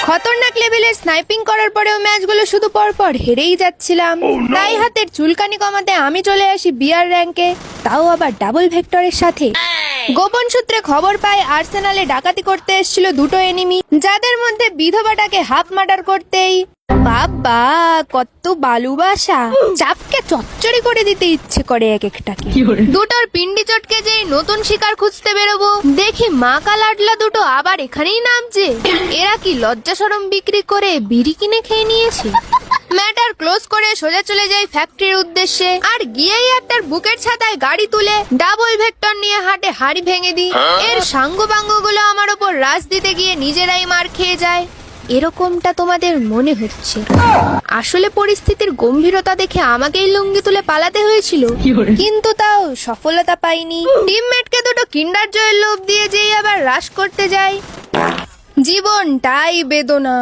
খতরনাক লেভেলের স্নাইপিং করার পরেও ম্যাচগুলো শুধু পরপর হেরেই যাচ্ছিলাম। তাই হাতের চুলকানি কমাতে আমি চলে আসি বিআর র্যাঙ্কে, তাও আবার ডাবল ভেক্টরের সাথে। গোপন সূত্রে খবর পাই আর্সেনালে ডাকাতি করতে এসেছিল দুটো এনিমি, যাদের মধ্যে বিধবাটাকে হাফ মার্ডার করতেই বাবা কত ভালোবাসা, চাপকে চচ্চড়ি করে দিতে ইচ্ছে করে এক একটাকে। দুটোর পিন্ডি চটকে যেই নতুন শিকার খুঁজতে বেরোবো, দেখি মা কালাডলা দুটো আবার এখানেই নামছে। এরা কি লজ্জা শরম বিক্রি করে বিড়ি কিনে খেয়ে নিয়েছে? ম্যাটার ক্লোজ করে সোজা চলে যাই ফ্যাক্টরির উদ্দেশ্যে, আর গিয়েই একটার বুকের ছাতায় গাড়ি তুলে ডাবল ভেক্টর নিয়ে হাটে হাড়ি ভেঙে দিই। এর সাঙ্গ গুলো আমার ওপর রাজ দিতে গিয়ে নিজেরাই মার খেয়ে যায়। এরকমটা তোমাদের মনে হচ্ছে? আসলে পরিস্থিতির গম্ভীরতা দেখে আমাকেই লুঙ্গি তুলে পালাতে হয়েছিল, কিন্তু তাও সফলতা পাইনি। টিমমেটকে দুটো কিন্ডার জয়ের লোভ দিয়ে যেই আবার রাশ করতে যাই, জীবনটাই বেদনা।